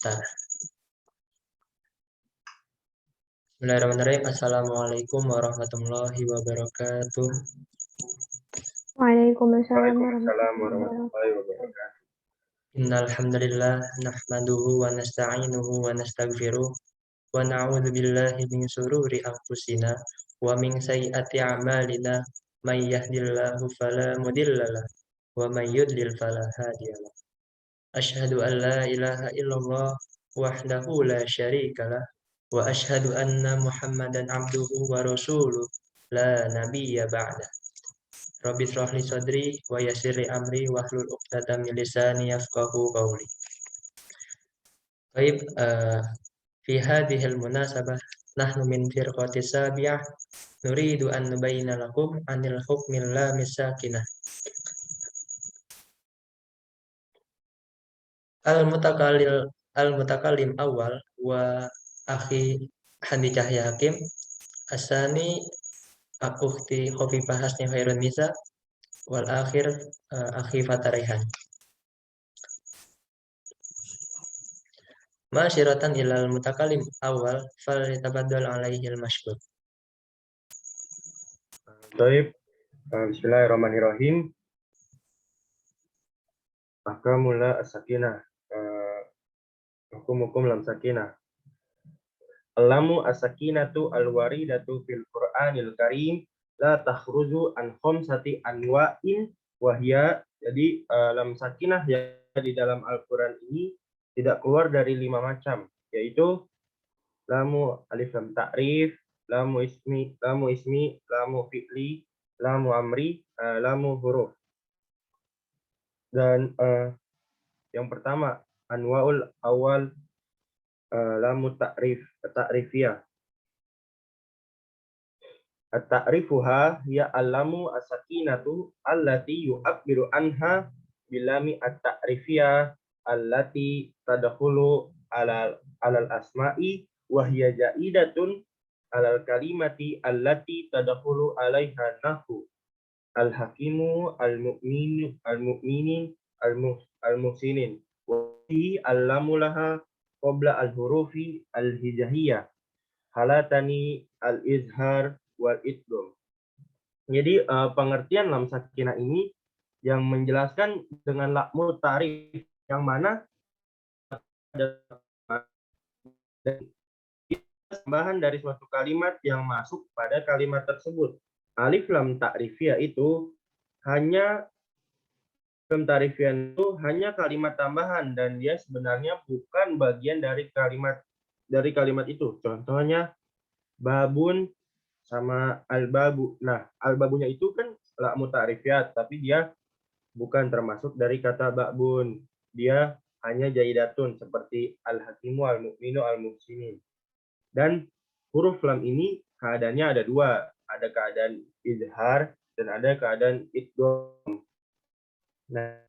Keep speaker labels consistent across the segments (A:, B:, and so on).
A: Mustara. Bismillahirrahmanirrahim. Assalamualaikum warahmatullahi wabarakatuh.
B: Waalaikumsalam
C: warahmatullahi wabarakatuh.
A: Innal hamdalillah nahmaduhu wa nasta'inuhu wa nastaghfiruh wa na'udzu billahi min shururi anfusina wa min sayyiati a'malina may yahdihillahu fala mudhillalah wa may yudlil fala hadiyalah. Asyhadu an la ilaha illallah wahdahu la syarikalah wa asyhadu anna Muhammadan abduhu wa rasuluh la nabiyya ba'da. Rabbi shrah li sadri wa yassir li amri wahlul 'uqdatam min lisani yafqahu qawli. Baik, fi hadhil munasabah nahnu min firqati sabi'ah nuridu an nubayyana lakum anil hukmil la misakinah. Al-mutakallim awal wa akhi Handi Cahya Hakim asani ukhti Khofifah Hasni Khairun Nisa wal akhir akhi Fataraihan. Masyiratan ilal mutakallim awal fal yatabaddal alaihi al-mashkur.
C: Baik, bismillahirrahmanirrahim. Ahkamul as-sakinah. Hukum lam sakinah. Alamu as-sakinatu al-waridatu fil Qur'anil Karim la takhruju an khamsati anwa'in wahya. Jadi lam sakinah yang di dalam Al-Qur'an ini tidak keluar dari 5 macam, yaitu lamu alif lam ta'rif, lamu ismi, lamu fi'li, lamu amri, lamu huruf. Dan yang pertama anwaul awal lamu ta'rifiyah. At-ta'rifuha ya alamu as-sakinatu allati yu'abbiru anha bilami at-ta'rifiyah allati tadkhulu alal asma'i wa hiya ja'idatun alal kalimati allati tadkhulu 'alaiha nahwu al-hakimu al-mu'minin al-muhsinin wa allamu laha qabla al-hurufi al-hijaiyah halatani al-izhar wal idgham. Jadi pengertian lam sakinah ini yang menjelaskan dengan lakmu ta'rif yang mana ada tambahan dari suatu kalimat yang masuk pada kalimat tersebut. Alif lam ta'rifiyah itu hanya hanya kalimat tambahan dan dia sebenarnya bukan bagian dari kalimat itu. Contohnya babun sama al-babu. Nah, al-babunya itu kan lakmu ta'rifiyat, tapi dia bukan termasuk dari kata babun. Dia hanya jaidatun seperti al-hakimu, al-mu'minu, al-muhsinin. Dan huruf lam ini keadaannya ada dua. Ada keadaan izhar dan ada keadaan idgham. Nah,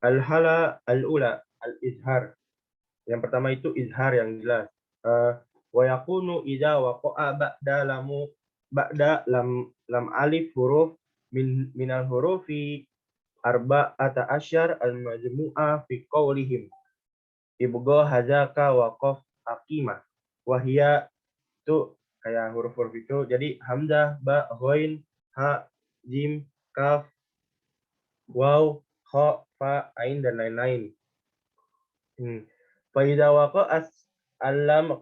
C: al-hala al-ula al-izhar. Yang pertama itu izhar yang jelas. Wa yakunu idza waqa'a ba'da lam alif huruf minal hurufi arba'ata asyar al-majmu'a fi qawlihim ibgha hazaka waqaf aqimah. Wahia itu kayak huruf-huruf itu. Jadi hamzah, ba, ghain, ha, jim, kaf, waw, kha, fa, ain dan lain-lain. Fa idza waqa'a alam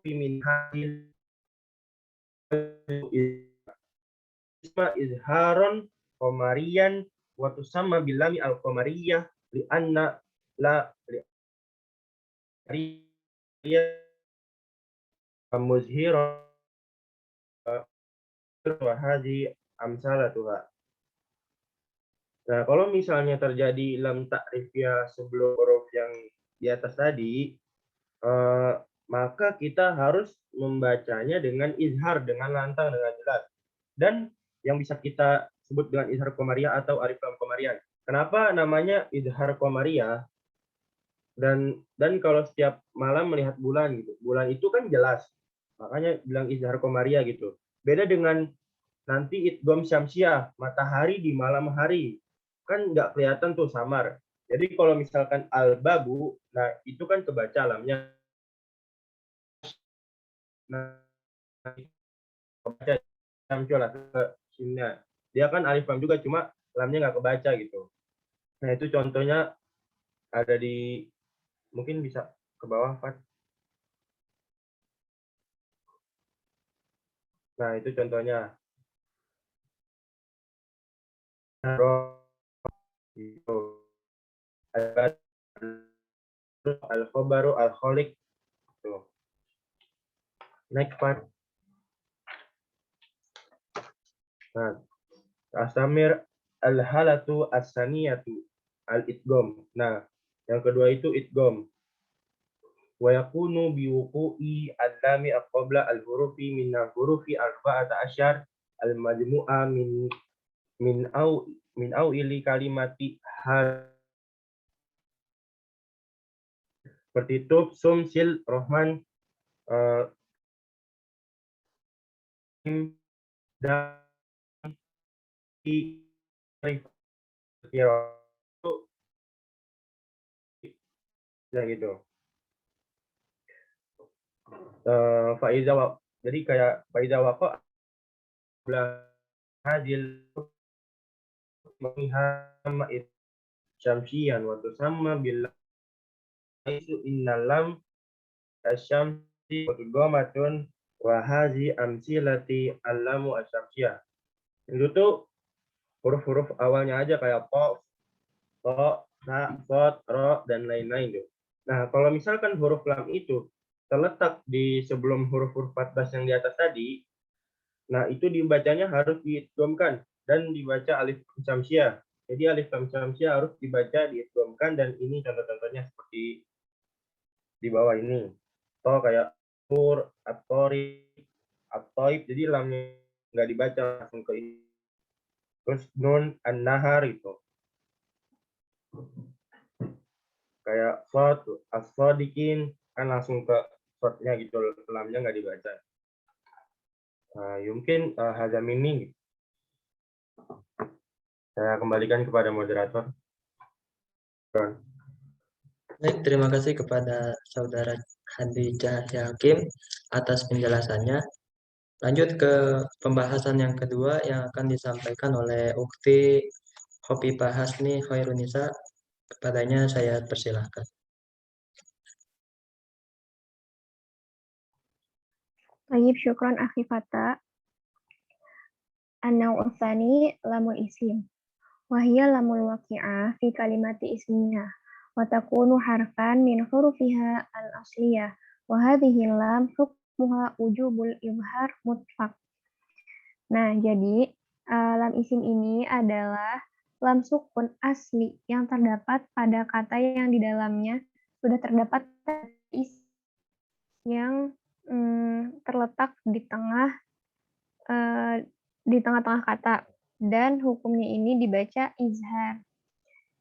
C: fi min hadil isma izharon qamariyan wa tusamma bilami al-qamariyah li anna la muzhira wa hadhi amsalatuha. Nah, kalau misalnya terjadi lam ta'rifiyah sebelum huruf yang di atas tadi, maka kita harus membacanya dengan izhar, dengan lantang, dengan jelas. Dan yang bisa kita sebut dengan izhar qamariyah atau alif lam qamariyah. Kenapa namanya izhar qamariyah? Dan kalau setiap malam melihat bulan gitu, bulan itu kan jelas, makanya bilang izhar qamariyah gitu. Beda dengan nanti idgham syamsiyah, matahari di malam hari, kan nggak kelihatan tuh, samar. Jadi kalau misalkan al-babu Nah, itu kan kebaca lamnya. Nah, kebaca syamsu lah ke simnya. Dia kan alif lam juga, cuma lamnya nggak kebaca gitu. Nah, itu contohnya ada di, mungkin bisa ke bawah, Fat. Nah, itu contohnya. Gitu. Al-khobaru al-kholik. Tuh. Next part. Nah, asamir al-halatu as-saniyatu al-idgom. Nah, yang kedua itu idgom. Wa yakunu biwuqu'i al-lami qabla al-hurufi min al-hurufi arba'ata asyar al-majmu'a min au ili kalimati hal, seperti tub, sum, sil, rohman, dan ya gitu. Faiza jadi kayak faiza waqa belah hadil mihama syamsiyan wa tusamma bil isu innalam asyamsi wa tugomatun wa hazi amsilati allamu asyamsiyah. Itu tuh huruf-huruf awalnya aja kayak po, to, sa, sot, ro, dan lain-lain tuh. Nah, kalau misalkan huruf lam itu terletak di sebelum huruf-huruf 14 yang di atas tadi, nah itu dibacanya harus diidghamkan dan dibaca alif lam syamsiah. Jadi alif lam syamsiah harus dibaca diidghamkan, dan ini contoh-contohnya seperti di bawah ini. To kayak tur, at-tori, at-toib, jadi lamnya nggak dibaca langsung ke ini. Terus nun, an-nahar itu. Kayak sod, as-sodikin, kan langsung ke sodnya gitu, lamnya nggak dibaca. Nah, mungkin Hazam ini saya kembalikan kepada moderator.
A: Baik, terima kasih kepada Saudara Hadijah Hakim atas penjelasannya. Lanjut ke pembahasan yang kedua yang akan disampaikan oleh Ukti Khofifah Hasni Khairunisa. Kepadanya saya persilahkan.
B: Tayyib, syukron akhi Fata. An-naw' tsani lamul isim. Wahia lamul waqi'ah fi kalimati ismiyah. Wa takunu harfan min hurufiha al-asliyah. Wa hadhihi lam hukmuha ujubul ibhar mutlaq. Nah, jadi lam isim ini adalah lam sukun asli yang terdapat pada kata yang di dalamnya sudah terdapat isim yang terletak di tengah-tengah kata, dan hukumnya ini dibaca izhar.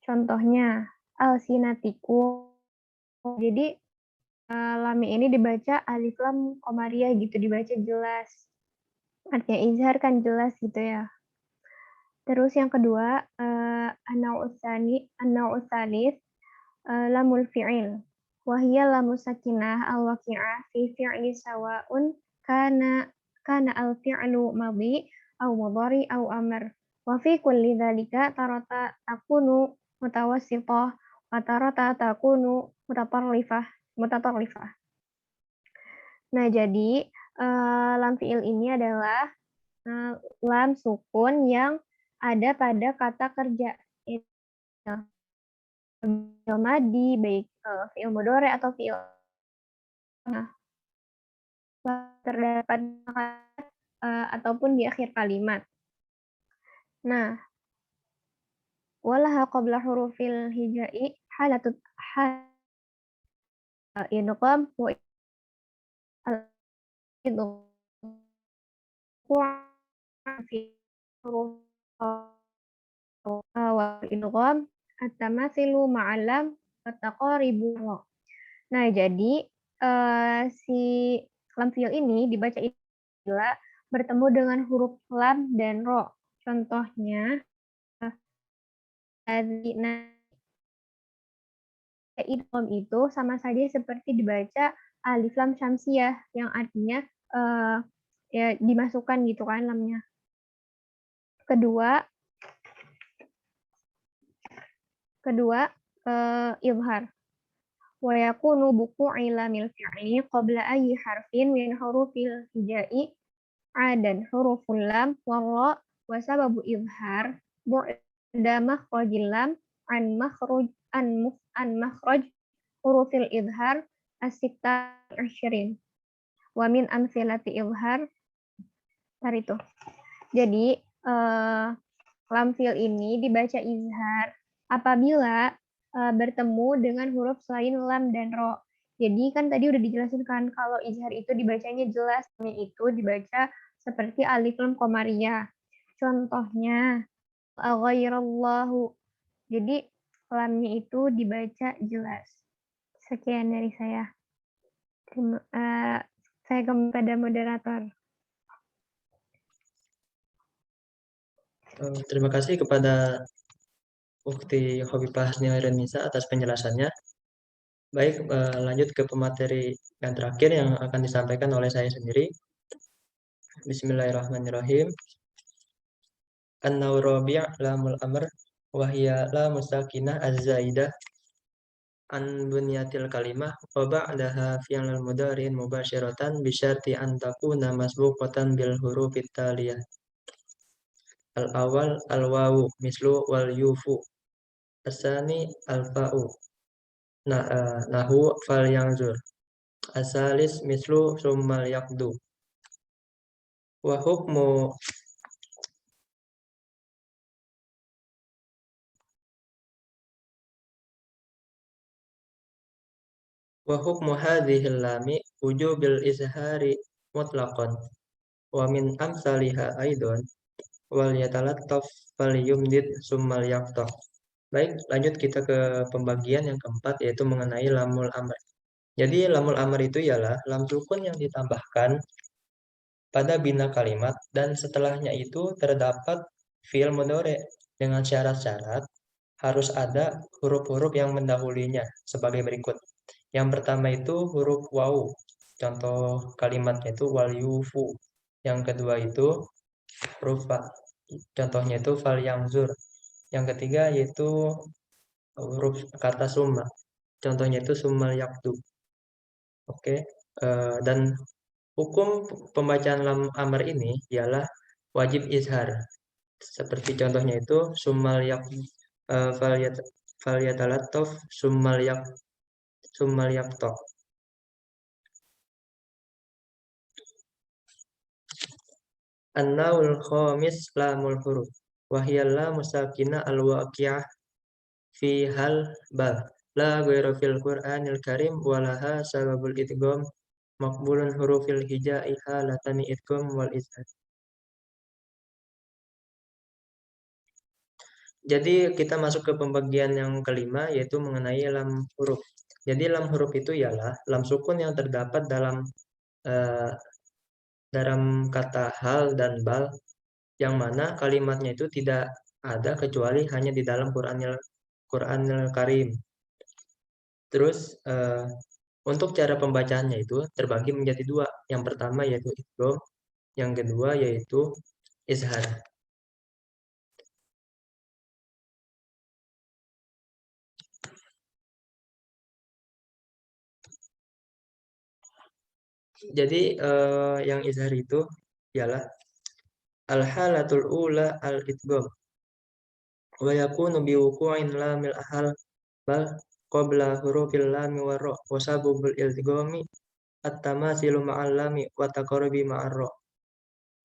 B: Contohnya alsinatiku. Jadi lam ini dibaca alif lam komariah gitu, dibaca jelas. Artinya izhar kan jelas gitu ya. Terus yang kedua, an-naw'u tsalits lamul fi'il. Wahia lamu sakinah al-waqi'ah fi fi'li sawa'un kana al-fi'lu madhi au mudhari au amr. Wa fi kulli dzalika tarata takunu mutawassithah wa tarata takunu mutatarrifah. Nah, jadi lam fi'il ini adalah lam sukun yang ada pada kata kerja. Fi'il madi, baik fi'il mudhari atau fi'il terdapat ataupun di akhir kalimat. Nah, walaha qabla hurufil hijai halatut idgham wa idgham fi huruf wa idgham at-tamathilu ma'alam wa taqaribu. Nah, jadi si lam fi'il ini dibaca bila bertemu dengan huruf lam dan ro. Contohnya idgham itu sama saja seperti dibaca alif lam syamsiyah yang artinya ya dimasukkan gitu kan lamnya. Kedua izhar. Wa yakunu buku'i lamil fi'li qabla ayyi harfin min hurufil hijai adan huruful lam wa wa sababu izhar bu'da makhrajil lam an makhraj hurufil izhar as-sitta asyirin. Wa min amsilati izhar itu. Jadi lam fi'l ini dibaca izhar apabila bertemu dengan huruf selain lam dan ro. Jadi kan tadi udah dijelasin kan kalau izhar itu dibacanya jelas, itu dibaca seperti alif lam qamariyah. Contohnya ghairallahu. Jadi lamnya itu dibaca jelas. Sekian dari saya. Saya kepada moderator.
A: Terima kasih kepada Ukti Khofifah Hasnirenisa atas penjelasannya. Baik, lanjut ke pemateri yang terakhir yang akan disampaikan oleh saya sendiri. Bismillahirrahmanirrahim. An-nawu rabi' lamul amr wa hiya lamus sakinah az-zaidah an bunyatil kalimah wa ba'daha fi'lul mudhari'in mubashiratan bi syarti an takuna masbuqatan bil hurufit taliyah. Al-awwal al-wawu mislu wal yufu. As-sani al-fa'u. Nahu fal yanzur. Asalis mislu summal yaqdu. Wa hukmu hadhil lami wujubil izhari mutlaqan wa min amsaliha aidon wal yatalattaf fal yumdid summal yaqta. Baik, lanjut kita ke pembagian yang keempat yaitu mengenai lamul amr. Jadi lamul amr itu ialah lam sukun yang ditambahkan pada bina kalimat dan setelahnya itu terdapat fi'il mudhari dengan syarat-syarat harus ada huruf-huruf yang mendahulunya sebagai berikut. Yang pertama itu huruf wawu. Contoh kalimatnya itu wal yufu. Yang kedua itu huruf fa. Contohnya itu fal yanzur. Yang ketiga yaitu huruf kata summa. Contohnya itu summal yaktu. Oke. Dan hukum pembacaan lam amr ini ialah wajib izhar. Seperti contohnya itu summal yak fal yatalattaf summal yakta. An-nawul khamis lamul huruf wa hiya lamu sakinah al-waqi'ah fi hal bal la ghairu fil Qur'anil Karim wa laha sababul idgham maqbulun hurufil hijai halatani idgham wal izhar. Jadi kita masuk ke pembagian yang kelima yaitu mengenai lam huruf. Jadi lam huruf itu ialah lam sukun yang terdapat dalam kata hal dan bal yang mana kalimatnya itu tidak ada kecuali hanya di dalam Qur'anil Karim. Terus untuk cara pembacaannya itu terbagi menjadi dua. Yang pertama yaitu idgham, yang kedua yaitu izhar. Jadi yang izhar itu ialah al-halatul ula al-idgham wa yakunu bi wuqu'in lamil ahal bal qabla hurufil lam wa ra wa sababul idghami at-tamasilu ma'al lami wa taqarrubi ma'ar ra.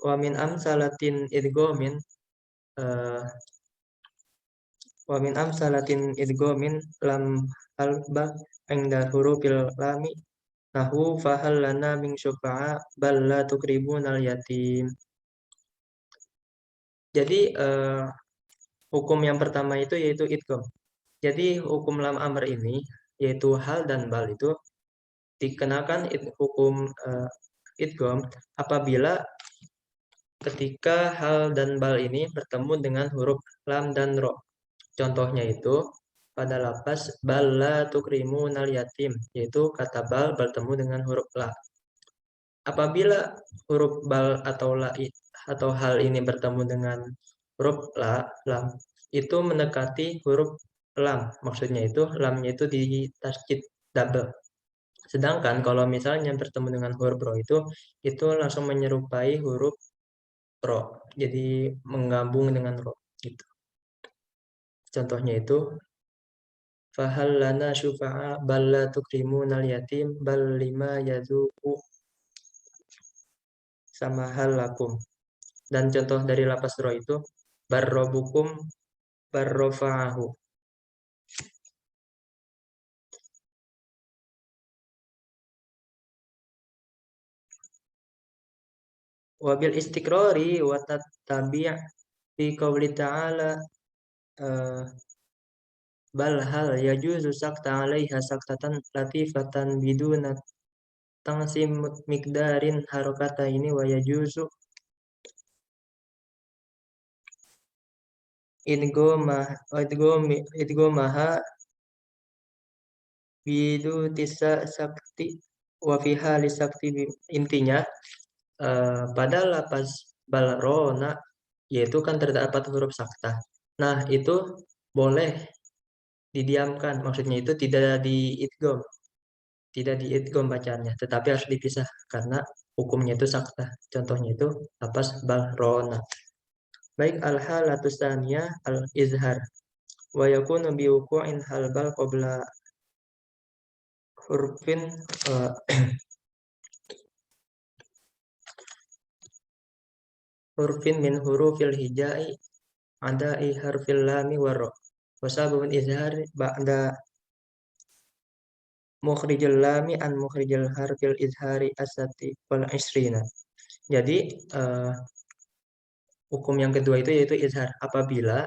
A: Wa min amsalatin idghamin lam alba inda hurufil lami nahu fahal lana min syufa'a bal la tukribunal yatim. Jadi hukum yang pertama itu yaitu idgham. Jadi hukum lam amr ini yaitu hal dan bal itu dikenakan hukum idgham apabila ketika hal dan bal ini bertemu dengan huruf lam dan ro. Contohnya itu pada lapas balla tukrimunal yatim, yaitu kata bal bertemu dengan huruf la. Apabila huruf bal atau la atau hal ini bertemu dengan huruf lam, itu mendekati huruf lam. Maksudnya itu lamnya itu di tasjid double. Sedangkan kalau misalnya bertemu dengan huruf ro itu langsung menyerupai huruf ro. Jadi menggabung dengan ro gitu. Contohnya itu fahal lana syufa'a bal la tukrimunal yatim bal lima yazuku sama hal lakum. Dan contoh dari lapas ro itu barrobukum barrofa'ahu. Wabil istiqrari wa tattabi' fi qouli ta'ala bal hal yajuzu sakta 'alaiha saktatan latifatan biduna tangsim miqdarin harokata ini wa yajuzu idgomaha bidu tisa sakti wa fiha li sakti intinya pada lapas balrona yaitu kan terdapat huruf sakta. Nah, itu boleh didiamkan, maksudnya itu tidak diidgham bacaannya, tetapi harus dipisah karena hukumnya itu sakta. Contohnya itu lapas balrona. Baik al-halatus tsaniyah al-izhar wa yakunu bi wuqu'in hal bal qabla hurufin hurufin min hurufil hijai adai harfil lami wa ra. Wa sababun izhar ba'da mukhrijul lami an mukhrijul harfil izhari asati wal isrina. Jadi hukum yang kedua itu yaitu izhar. Apabila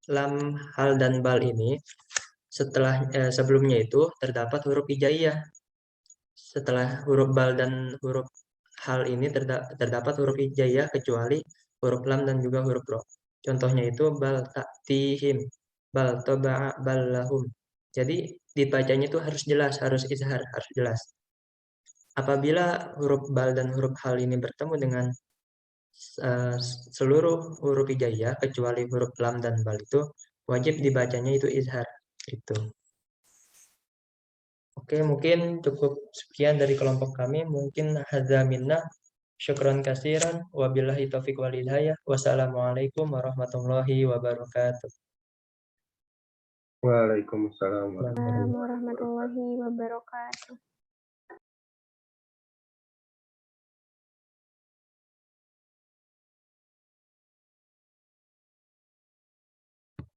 A: lam, hal, dan bal ini sebelumnya itu terdapat huruf hijaiyah. Setelah huruf bal dan huruf hal ini terdapat huruf hijaiyah kecuali huruf lam dan juga huruf ro. Contohnya itu bal ta'tihim, bal taba'a bal lahum. Jadi dibacanya itu harus jelas, harus izhar, harus jelas. Apabila huruf bal dan huruf hal ini bertemu dengan seluruh huruf hijaiyah kecuali huruf lam dan bal itu wajib dibacanya itu izhar. Itu. Oke, mungkin cukup sekian dari kelompok kami. Mungkin hadza minna. Syukran kasiran. Wabillahi taufiq wal hidayah. Wassalamualaikum warahmatullahi wabarakatuh.
C: Waalaikumsalam.
B: Assalamualaikum warahmatullahi wabarakatuh.